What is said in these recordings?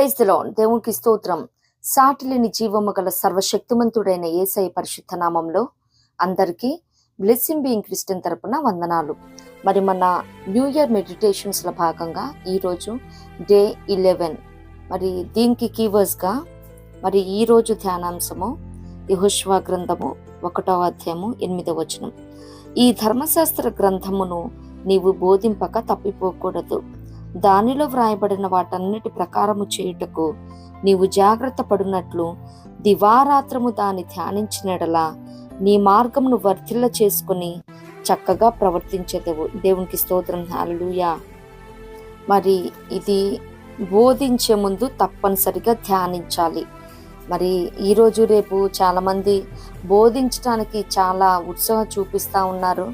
Praise the lord. దేవునికి స్తోత్రం. సాటిలేని జీవము గల సర్వశక్తిమంతుడైన యేసయ్య పరిశుద్ధ నామంలో అందరికీ బ్లెస్సింగ్ బీయింగ్ క్రిస్టియన్ తరపున వందనాలు. మరి మన న్యూ ఇయర్ మెడిటేషన్స్లో భాగంగా ఈరోజు డే 11. మరి దీనికి కీవర్డ్స్గా మరి ఈరోజు ధ్యానాంశము యెహోషువ గ్రంథము 1వ అధ్యాయము 8వ వచనం. ఈ ధర్మశాస్త్ర గ్రంథమును నీవు బోధింపక తప్పిపోకూడదు. దానిలో వ్రాయబడిన వాటన్నిటి ప్రకారము చేయుటకు నీవు జాగ్రత్త పడినట్లు దివారాత్రము దాన్ని ధ్యానించినడలా నీ మార్గమును వర్ధిల్ల చేసుకుని చక్కగా ప్రవర్తించేదవు. దేవునికి స్తోత్రం. హల్లెలూయా. మరి ఇది బోధించే ముందు తప్పనిసరిగా ధ్యానించాలి. మరి ఈరోజు రేపు చాలామంది బోధించడానికి చాలా ఉత్సాహం చూపిస్తూ ఉన్నారు,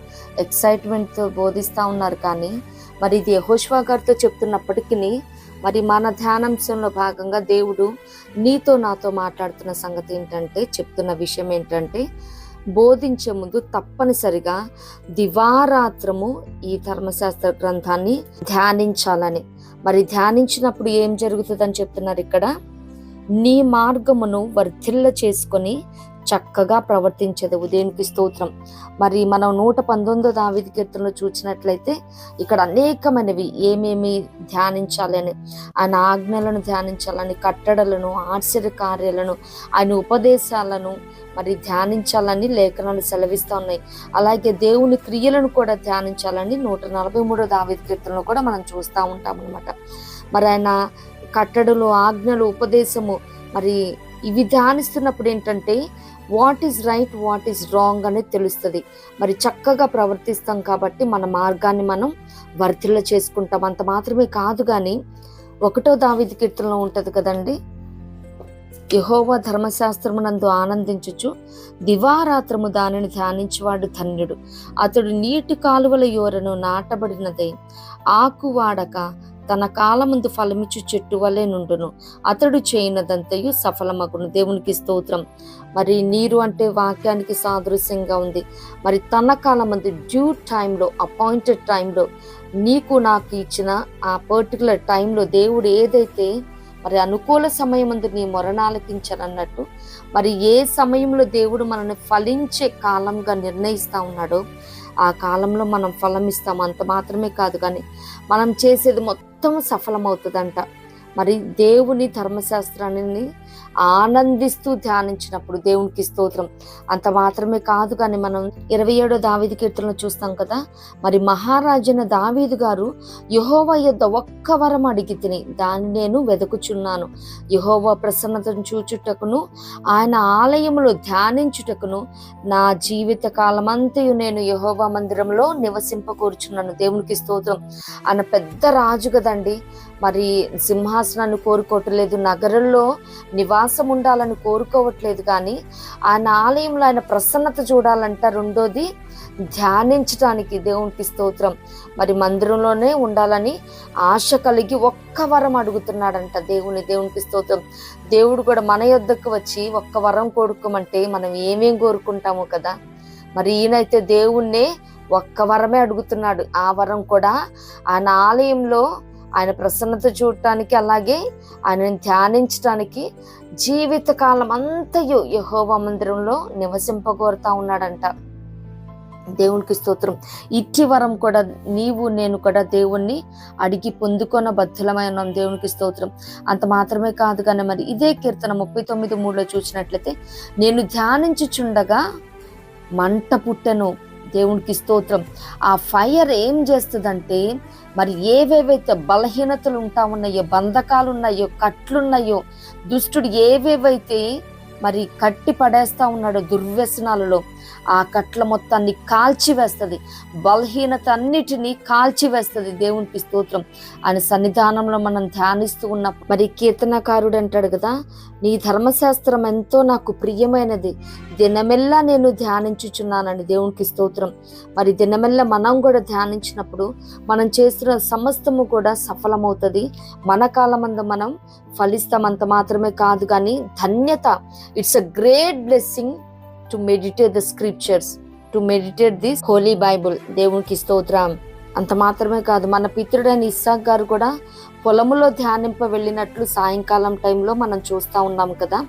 ఎక్సైట్మెంట్తో బోధిస్తూ ఉన్నారు. కానీ మరి ఇది యెహోషువ గారితో చెప్తున్నప్పటికీ మరి మన ధ్యానాంశంలో భాగంగా దేవుడు నీతో నాతో మాట్లాడుతున్న సంగతి ఏంటంటే, చెప్తున్న విషయం ఏంటంటే, బోధించే ముందు తప్పనిసరిగా దివారాత్రము ఈ ధర్మశాస్త్ర గ్రంథాన్ని ధ్యానించాలని. మరి ధ్యానించినప్పుడు ఏం జరుగుతుందని చెప్తున్నారు ఇక్కడ, నీ మార్గమును వర్ధిల్ల చేసుకొని చక్కగా ప్రవర్తించదు. దేవునికి స్తోత్రం. మరి మనం 119 దావీదు కీర్తనలో చూసినట్లయితే ఇక్కడ అనేకమైనవి ఏమేమి ధ్యానించాలి అని, ఆయన ఆజ్ఞలను ధ్యానించాలని, కట్టడలను, ఆశ్చర్య కార్యాలను, ఆయన ఉపదేశాలను మరి ధ్యానించాలని లేఖనాలు సెలవిస్తూ ఉన్నాయి. అలాగే దేవుని క్రియలను కూడా ధ్యానించాలని 143 దావీదు కీర్తనలో కూడా మనం చూస్తూ ఉంటాం అన్నమాట. మరి ఆయన కట్టడలు, ఆజ్ఞలు, ఉపదేశము మరి ఇవి ధ్యానిస్తున్నప్పుడు ఏంటంటే what is right, what is wrong అనేది తెలుస్తుంది. మరి చక్కగా ప్రవర్తిస్తాం కాబట్టి మన మార్గాన్ని మనం వర్ధిల్ల చేసుకుంటాం. అంత మాత్రమే కాదు, కానీ 1వ దావీదు కీర్తనలో ఉంటుంది కదండి, యెహోవా ధర్మశాస్త్రమునందు ఆనందించుచు దివారాత్రము దానిని ధ్యానించువాడు ధన్యుడు. అతడు నీటి కాలువల యోరను నాటబడినదై ఆకు వాడక తన కాలముందు ఫలమిచ్చు చెట్టు వలె నుండును. అతడు చేయనదంతయు సఫలమగును. దేవునికి స్తోత్రం. మరి నీరు అంటే వాక్యానికి సాదృశ్యంగా ఉంది. మరి తన కాలమందు డ్యూ టైంలో, అపాయింటెడ్ టైంలో, నీకు నాకు ఇచ్చిన ఆ పర్టికులర్ టైంలో దేవుడు ఏదైతే మరి అనుకూల సమయమందు నీ మొరనాలకించనన్నట్టు, మరి ఏ సమయంలో దేవుడు మనల్ని ఫలించే కాలంగా నిర్ణయిస్తూ ఉన్నాడో ఆ కాలంలో మనం ఫలం ఇస్తాం. అంత మాత్రమే కాదు, కానీ మనం చేసేది మొత్తం సఫలమవుతుందంట. మరి దేవుని ధర్మశాస్త్రాన్ని ఆనందిస్తూ ధ్యానించినప్పుడు దేవునికి స్తోత్రం. అంత మాత్రమే కాదు, కానీ మనం 27వ దావీదు కీర్తనలో చూస్తాం కదా, మరి మహారాజైన దావీదు గారు యెహోవా యొద్ద ఒక్క వరం అడిగి తిని దాన్ని నేను వెదకుచున్నాను. యెహోవా ప్రసన్నతను చూచుటకును ఆయన ఆలయములో ధ్యానించుటకును నా జీవిత కాలమంతయు నేను యెహోవా మందిరంలో నివసింపకూర్చున్నాను. దేవునికి స్తోత్రం. ఆయన పెద్ద రాజు కదండి, మరి సింహాసనాన్ని కోరుకోవట్లేదు, నగరంలో నివాసం ఉండాలని కోరుకోవట్లేదు, కానీ ఆయన ఆలయంలో ఆయన ప్రసన్నత చూడాలంట. రెండోది ధ్యానించడానికి. దేవునికి స్తోత్రం. మరి మందిరంలోనే ఉండాలని ఆశ కలిగి ఒక్క వరం అడుగుతున్నాడంట దేవునికి స్తోత్రం. దేవుడు కూడా మన యొద్దకు వచ్చి ఒక్క వరం కోరుకోమంటే మనం ఏమేం కోరుకుంటామో కదా. మరి ఈయనైతే దేవుణ్ణే ఒక్క వరమే అడుగుతున్నాడు. ఆ వరం కూడా ఆయన ఆలయంలో ఆయన ప్రసన్నత చూడటానికి, అలాగే ఆయనను ధ్యానించడానికి జీవితకాలం అంతయు యెహోవా మందిరంలో నివసింపగోరుతా ఉన్నాడంట. దేవునికి స్తోత్రం. ఇట్టి వరం కూడా నీవు నేను కూడా దేవుణ్ణి అడిగి పొందుకొన బద్ధులమైన దేవునికి స్తోత్రం. అంత మాత్రమే కాదు, కానీ మరి ఇదే కీర్తన 39:3లో చూసినట్లయితే, నేను ధ్యానించుచుండగా మంట పుట్టెను. దేవునికి స్తోత్రం. ఆ ఫైర్ ఏం చేస్తుందంటే, మరి ఏవేవైతే బలహీనతలు ఉంటా ఉన్నాయో, బంధకాలు ఉన్నాయో, కట్లున్నాయో, దుష్టుడు ఏవేవైతే మరి కట్టి పడేస్తా ఉన్నాడో దుర్వ్యసనాలలో, ఆ కట్ల మొత్తాన్ని కాల్చివేస్తుంది, బలహీనత అన్నిటినీ కాల్చివేస్తుంది. దేవునికి స్తోత్రం. ఆయన సన్నిధానంలో మనం ధ్యానిస్తూ ఉన్నప్పుడు మరి కీర్తనకారుడు అంటాడు కదా, నీ ధర్మశాస్త్రం ఎంతో నాకు ప్రియమైనది, దినమెల్లా నేను ధ్యానించుచున్నానని. దేవునికి స్తోత్రం. మరి దినమెల్లా మనం కూడా ధ్యానించినప్పుడు మనం చేస్తున్న సమస్తము కూడా సఫలమవుతుంది. మన కాలమందు మనం ఫలిస్తాం. అంత మాత్రమే కాదు, కానీ ధన్యత. It's a great blessing to meditate the scriptures, to meditate this holy Bible. దేవునికి స్తోత్రం. అంత మాత్రమే కాదు, మన పితరుడైన ఇస్సాక్ గారు కూడా పొలములో ధ్యానింప వెళ్ళినట్లు సాయంకాలం టైంలో మనం చూస్తూ ఉన్నాం కదా.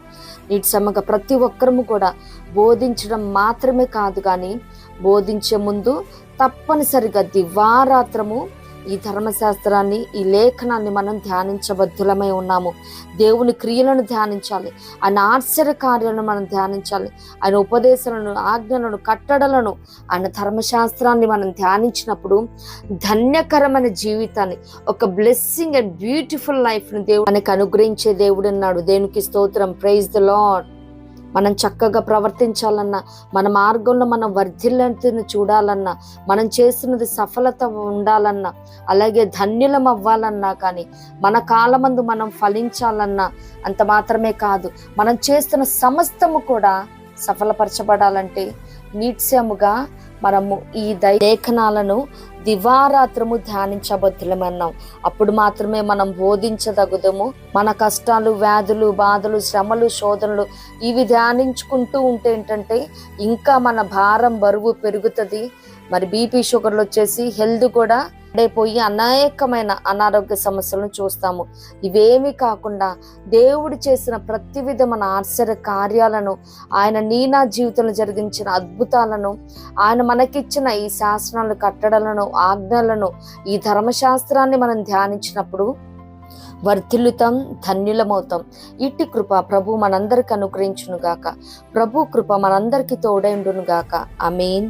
నీటి సమ్మగా ప్రతి ఒక్కరము కూడా బోధించడం మాత్రమే కాదు, కానీ బోధించే ముందు తప్పనిసరిగా దివారాత్రము ఈ ధర్మశాస్త్రాన్ని, ఈ లేఖనాన్ని మనం ధ్యానించబద్ధులమై ఉన్నాము. దేవుని క్రియలను ధ్యానించాలి, ఆయన ఆశ్చర్య కార్యాలను మనం ధ్యానించాలి, ఆయన ఉపదేశాలను, ఆజ్ఞలను, కట్టడలను, ఆయన ధర్మశాస్త్రాన్ని మనం ధ్యానించినప్పుడు ధన్యకరమైన జీవితాన్ని, ఒక బ్లెస్సింగ్ అండ్ బ్యూటిఫుల్ లైఫ్ని దేవుడు మనకు అనుగ్రహించే దేవుడు అన్నాడు. దేవునికి స్తోత్రం, ప్రైజ్ ద లార్డ్. మనం చక్కగా ప్రవర్తించాలన్నా, మన మార్గంలో మనం వర్ధిల్లంతిని చూడాలన్నా, మనం చేస్తున్నది సఫలత ఉండాలన్నా, అలాగే ధన్యులం అవ్వాలన్నా, కానీ మన కాలమందు మనం ఫలించాలన్నా, అంత మాత్రమే కాదు, మనం చేస్తున్న సమస్తము కూడా సఫలపరచబడాలంటే నిత్యముగా మనము ఈ లేఖనాలను దివారాత్రము ధ్యానించబద్ధులమన్నాం. అప్పుడు మాత్రమే మనం బోధించదగుదము. మన కష్టాలు, వ్యాధులు, బాధలు, శ్రమలు, శోధనలు ఇవి ధ్యానించుకుంటూ ఉంటే ఏంటంటే ఇంకా మన భారం, బరువు పెరుగుతుంది. మరి బీపీ, షుగర్లు వచ్చేసి హెల్త్ కూడా పోయి అనేకమైన అనారోగ్య సమస్యలను చూస్తాము. ఇవేమీ కాకుండా దేవుడు చేసిన ప్రతి విధమైన ఆశ్చర్య కార్యాలను, ఆయన నా జీవితంలో జరిగించిన అద్భుతాలను, ఆయన మనకిచ్చిన ఈ శాస్త్రాలను, కట్టడలను, ఆజ్ఞలను, ఈ ధర్మశాస్త్రాన్ని మనం ధ్యానించినప్పుడు వర్ధిల్లుతాం, ధన్యులమవుతాం. ఇట్టి కృప ప్రభు మనందరికి అనుగ్రహించును గాక. ప్రభు కృప మనందరికి తోడైండును గాక. ఆమేన్.